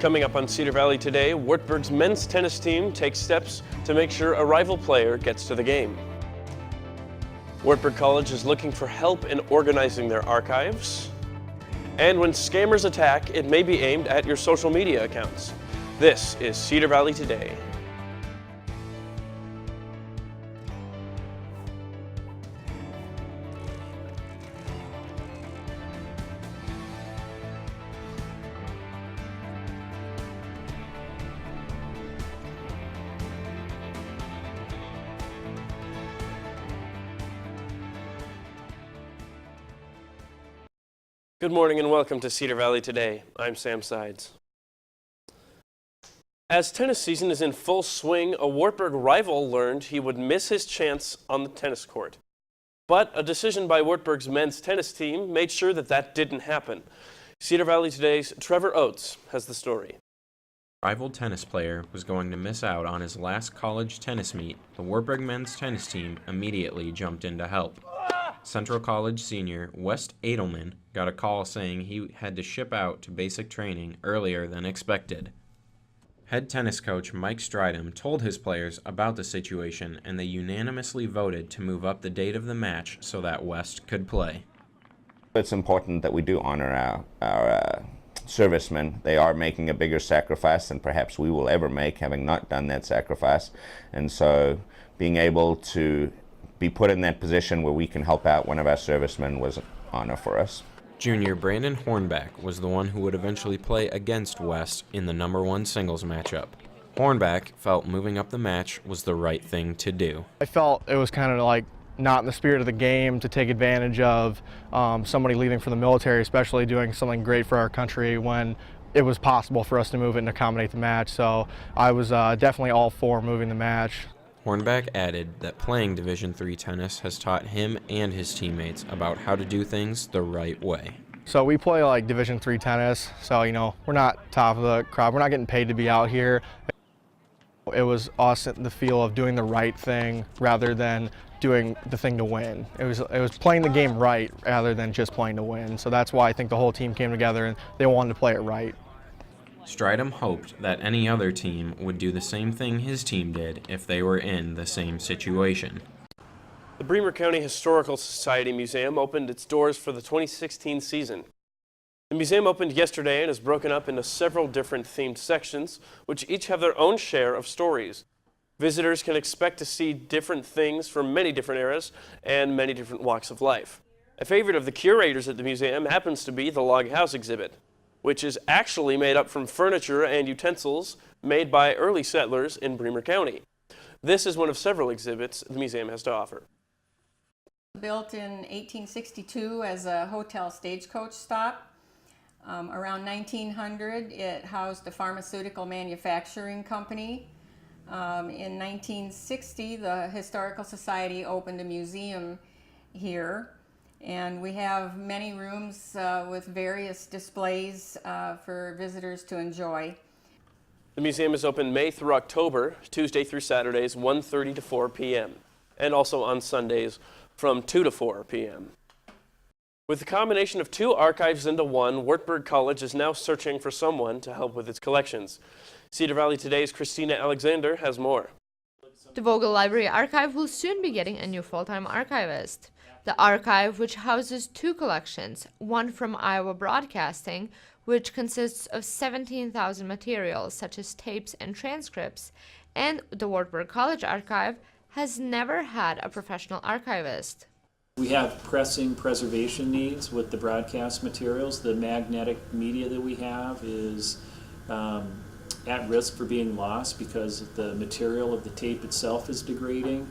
Coming up on Cedar Valley today, Wartburg's men's tennis team takes steps to make sure a rival player gets to the game. Wartburg College is looking for help in organizing their archives. And when scammers attack, it may be aimed at your social media accounts. This is Cedar Valley Today. Good morning and welcome to Cedar Valley Today. I'm Sam Sides. As tennis season is in full swing, a Wartburg rival learned he would miss his chance on the tennis court. But a decision by Wartburg's men's tennis team made sure that didn't happen. Cedar Valley Today's Trevor Oates has the story. Rival tennis player was going to miss out on his last college tennis meet. The Wartburg men's tennis team immediately jumped in to help. Central College senior West Edelman got a call saying he had to ship out to basic training earlier than expected. Head tennis coach Mike Stridham told his players about the situation, and they unanimously voted to move up the date of the match so that West could play. It's important that we do honor our servicemen. They are making a bigger sacrifice than perhaps we will ever make, having not done that sacrifice. And so being able to be put in that position where we can help out one of our servicemen was an honor for us. Junior Brandon Hornback was the one who would eventually play against West in the #1 singles matchup. Hornback felt moving up the match was the right thing to do. I felt it was kind of like not in the spirit of the game to take advantage of somebody leaving for the military, especially doing something great for our country when it was possible for us to move it and accommodate the match. So I was definitely all for moving the match. Hornback added that playing Division III tennis has taught him and his teammates about how to do things the right way. So we play like Division III tennis, so we're not top of the crowd. We're not getting paid to be out here. It was us the feel of doing the right thing rather than doing the thing to win. It was playing the game right rather than just playing to win. So that's why I think the whole team came together and they wanted to play it right. Stridham hoped that any other team would do the same thing his team did if they were in the same situation. The Bremer County Historical Society Museum opened its doors for the 2016 season. The museum opened yesterday and is broken up into several different themed sections, which each have their own share of stories. Visitors can expect to see different things from many different eras and many different walks of life. A favorite of the curators at the museum happens to be the log house exhibit, which is actually made up from furniture and utensils made by early settlers in Bremer County. This is one of several exhibits the museum has to offer. Built in 1862 as a hotel stagecoach stop. Around 1900, it housed a pharmaceutical manufacturing company. In 1960, the Historical Society opened a museum here. And we have many rooms with various displays for visitors to enjoy. The museum is open May through October, Tuesday through Saturdays, 1:30 to 4 p.m., and also on Sundays from 2 to 4 p.m. With the combination of two archives into one, Wartburg College is now searching for someone to help with its collections. Cedar Valley Today's Christina Alexander has more. The Vogel Library Archive will soon be getting a new full-time archivist. The archive, which houses two collections, one from Iowa Broadcasting, which consists of 17,000 materials such as tapes and transcripts, and the Wartburg College Archive, has never had a professional archivist. We have pressing preservation needs with the broadcast materials. The magnetic media that we have is at risk for being lost because the material of the tape itself is degrading.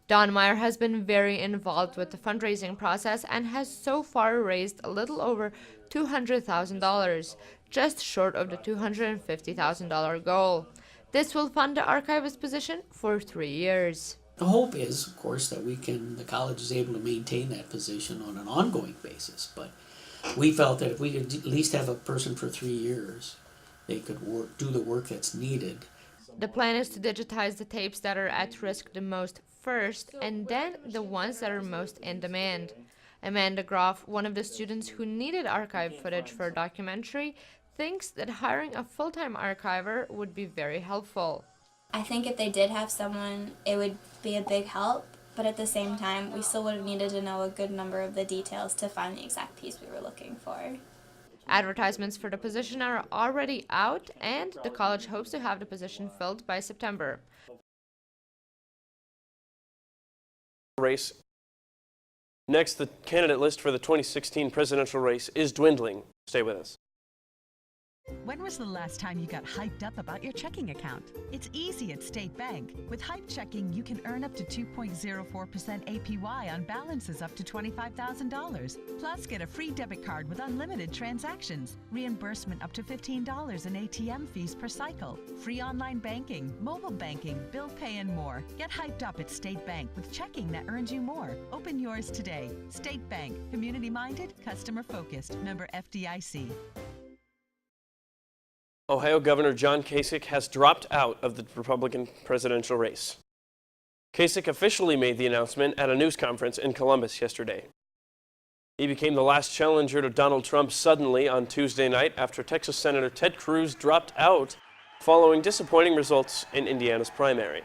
Don Meyer has been very involved with the fundraising process and has so far raised a little over $200,000, just short of the $250,000 goal. This will fund the archivist position for 3 years. The hope is, of course, that the college is able to maintain that position on an ongoing basis, but we felt that if we could at least have a person for 3 years, they could do the work that's needed. The plan is to digitize the tapes that are at risk the most first, and then the ones that are most in demand. Amanda Groff, one of the students who needed archive footage for a documentary, thinks that hiring a full-time archiver would be very helpful. I think if they did have someone, it would be a big help, but at the same time, we still would have needed to know a good number of the details to find the exact piece we were looking for. Advertisements for the position are already out, and the college hopes to have the position filled by September. Race. Next, the candidate list for the 2016 presidential race is dwindling. Stay with us. When was the last time you got hyped up about your checking account? It's easy at State Bank. With Hype Checking, you can earn up to 2.04% APY on balances up to $25,000. Plus, get a free debit card with unlimited transactions, reimbursement up to $15 in ATM fees per cycle, free online banking, mobile banking, bill pay, and more. Get hyped up at State Bank with checking that earns you more. Open yours today. State Bank. Community-minded, customer-focused. Member FDIC. Ohio Governor John Kasich has dropped out of the Republican presidential race. Kasich officially made the announcement at a news conference in Columbus yesterday. He became the last challenger to Donald Trump suddenly on Tuesday night after Texas Senator Ted Cruz dropped out following disappointing results in Indiana's primary.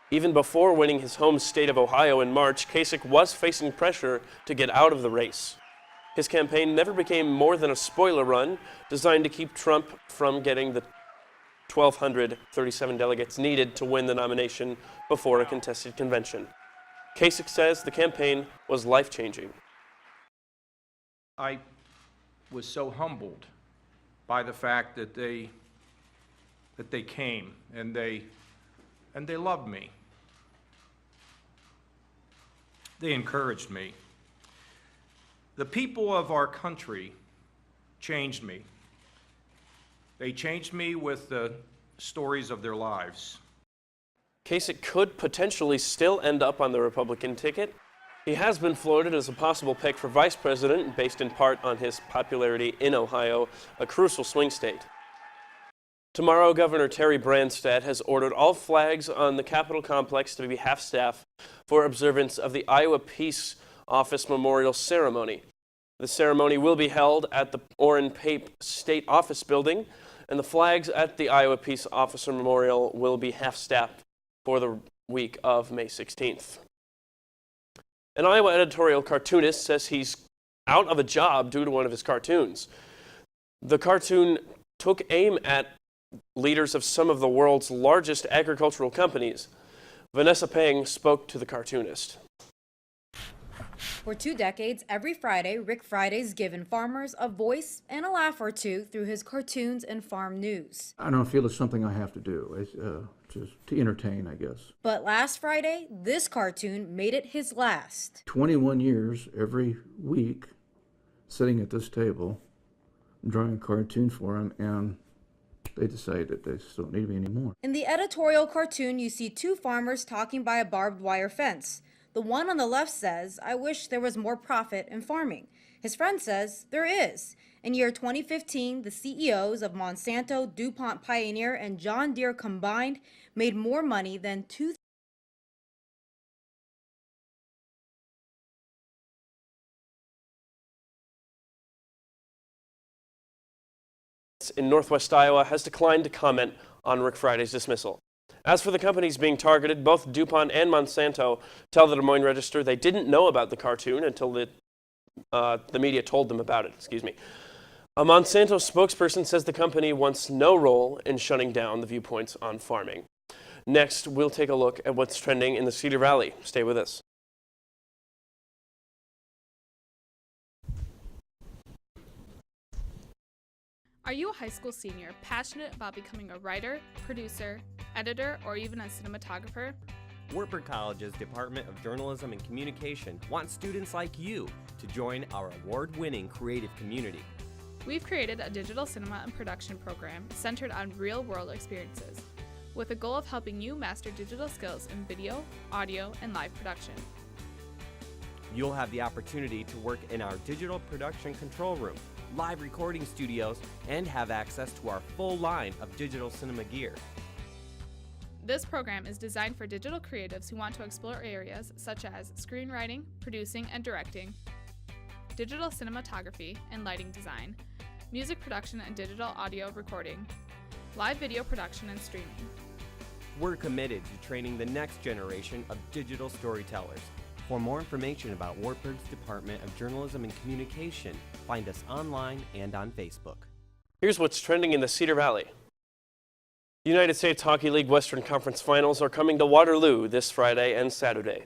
Even before winning his home state of Ohio in March, Kasich was facing pressure to get out of the race. His campaign never became more than a spoiler run designed to keep Trump from getting the 1,237 delegates needed to win the nomination before a contested convention. Kasich says the campaign was life-changing. I was so humbled by the fact that they came and they loved me. They encouraged me. The people of our country changed me. They changed me with the stories of their lives. Kasich could potentially still end up on the Republican ticket. He has been floated as a possible pick for vice president, based in part on his popularity in Ohio, a crucial swing state. Tomorrow, Governor Terry Branstad has ordered all flags on the Capitol complex to be half-staff for observance of the Iowa Peace Office Memorial Ceremony. The ceremony will be held at the Orrin Pape State Office Building, and the flags at the Iowa Peace Officer Memorial will be half-staffed for the week of May 16th. An Iowa editorial cartoonist says he's out of a job due to one of his cartoons. The cartoon took aim at leaders of some of the world's largest agricultural companies. Vanessa Pang spoke to the cartoonist. For 2 decades, every Friday, Rick Friday's given farmers a voice and a laugh or two through his cartoons and farm news. I don't feel it's something I have to do. It's just to entertain, I guess. But last Friday, this cartoon made it his last. 21 years every week, sitting at this table, drawing a cartoon for him, and they decided that they just don't need me anymore. In the editorial cartoon, you see 2 farmers talking by a barbed wire fence. The one on the left says, "I wish there was more profit in farming." His friend says, "There is." In year 2015, the CEOs of Monsanto, DuPont Pioneer, and John Deere combined made more money than in Northwest Iowa has declined to comment on Rick Friday's dismissal. As for the companies being targeted, both DuPont and Monsanto tell the Des Moines Register they didn't know about the cartoon until the media told them about it. A Monsanto spokesperson says the company wants no role in shutting down the viewpoints on farming. Next, we'll take a look at what's trending in the Cedar Valley. Stay with us. Are you a high school senior passionate about becoming a writer, producer, editor, or even a cinematographer? Wartburg College's Department of Journalism and Communication wants students like you to join our award-winning creative community. We've created a digital cinema and production program centered on real-world experiences, with a goal of helping you master digital skills in video, audio, and live production. You'll have the opportunity to work in our digital production control room, live recording studios, and have access to our full line of digital cinema gear. This program is designed for digital creatives who want to explore areas such as screenwriting, producing and directing, digital cinematography and lighting design, music production and digital audio recording, live video production and streaming. We're committed to training the next generation of digital storytellers. For more information about Wartburg's Department of Journalism and Communication, find us online and on Facebook. Here's what's trending in the Cedar Valley. The United States Hockey League Western Conference Finals are coming to Waterloo this Friday and Saturday.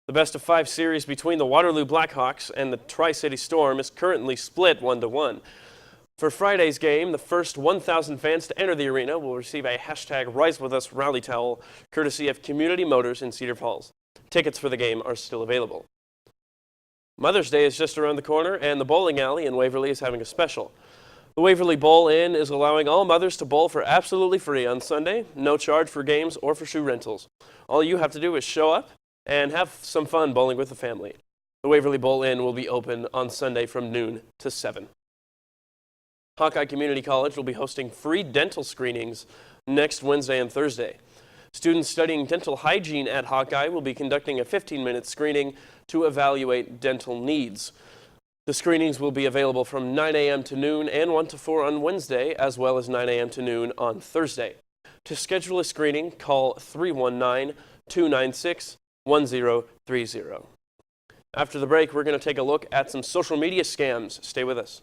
The best-of-5 series between the Waterloo Blackhawks and the Tri-City Storm is currently split 1-1. For Friday's game, the first 1,000 fans to enter the arena will receive a #RiseWithUs rally towel courtesy of Community Motors in Cedar Falls. Tickets for the game are still available. Mother's Day is just around the corner, and the bowling alley in Waverly is having a special. The Waverly Bowl Inn is allowing all mothers to bowl for absolutely free on Sunday, no charge for games or for shoe rentals. All you have to do is show up and have some fun bowling with the family. The Waverly Bowl Inn will be open on Sunday from noon to 7. Hawkeye Community College will be hosting free dental screenings next Wednesday and Thursday. Students studying dental hygiene at Hawkeye will be conducting a 15-minute screening to evaluate dental needs. The screenings will be available from 9 a.m. to noon and 1 to 4 on Wednesday, as well as 9 a.m. to noon on Thursday. To schedule a screening, call 319-296-1030. After the break, we're going to take a look at some social media scams. Stay with us.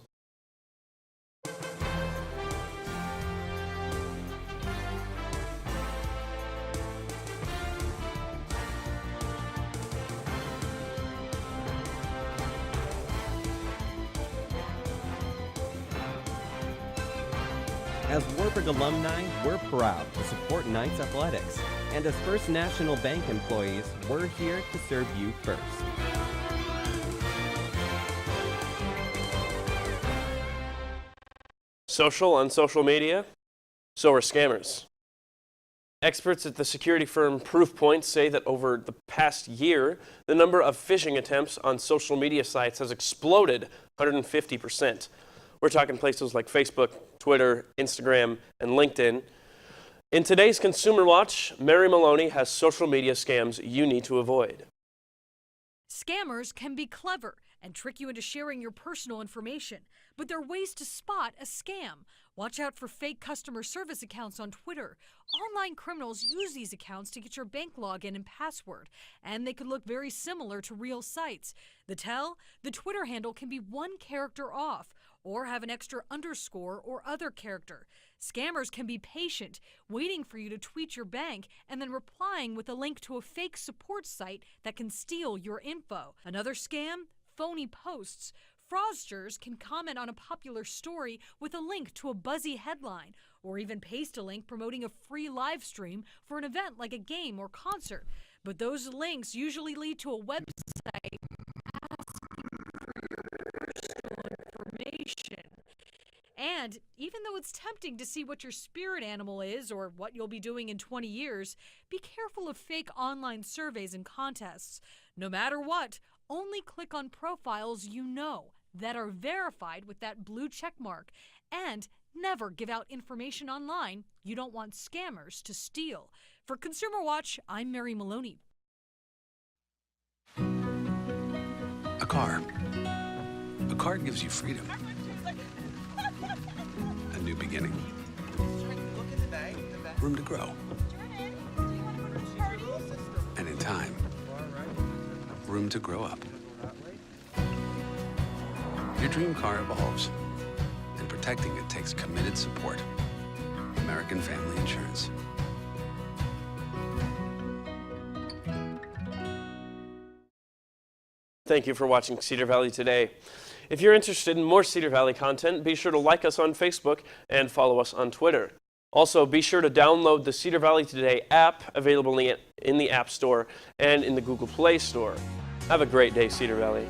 As Wartburg alumni, we're proud to support Knights Athletics. And as First National Bank employees, we're here to serve you first. On social media, so are scammers. Experts at the security firm Proofpoint say that over the past year, the number of phishing attempts on social media sites has exploded 150%. We're talking places like Facebook, Twitter, Instagram, and LinkedIn. In today's Consumer Watch, Mary Maloney has social media scams you need to avoid. Scammers can be clever and trick you into sharing your personal information, but there are ways to spot a scam. Watch out for fake customer service accounts on Twitter. Online criminals use these accounts to get your bank login and password, and they could look very similar to real sites. The Twitter handle can be one character off, or have an extra underscore or other character. Scammers can be patient, waiting for you to tweet your bank and then replying with a link to a fake support site that can steal your info. Another scam? Phony posts. Fraudsters can comment on a popular story with a link to a buzzy headline, or even paste a link promoting a free live stream for an event like a game or concert. But those links usually lead to a website information. And even though it's tempting to see what your spirit animal is or what you'll be doing in 20 years, be careful of fake online surveys and contests. No matter what, only click on profiles you know that are verified with that blue check mark, and never give out information online you don't want scammers to steal. For Consumer Watch, I'm Mary Maloney. A car. A car gives you freedom. A new beginning. Room to grow. And in time, room to grow up. Your dream car evolves, and protecting it takes committed support. American Family Insurance. Thank you for watching Cedar Valley Today. If you're interested in more Cedar Valley content, be sure to like us on Facebook and follow us on Twitter. Also, be sure to download the Cedar Valley Today app, available in the App Store and in the Google Play Store. Have a great day, Cedar Valley.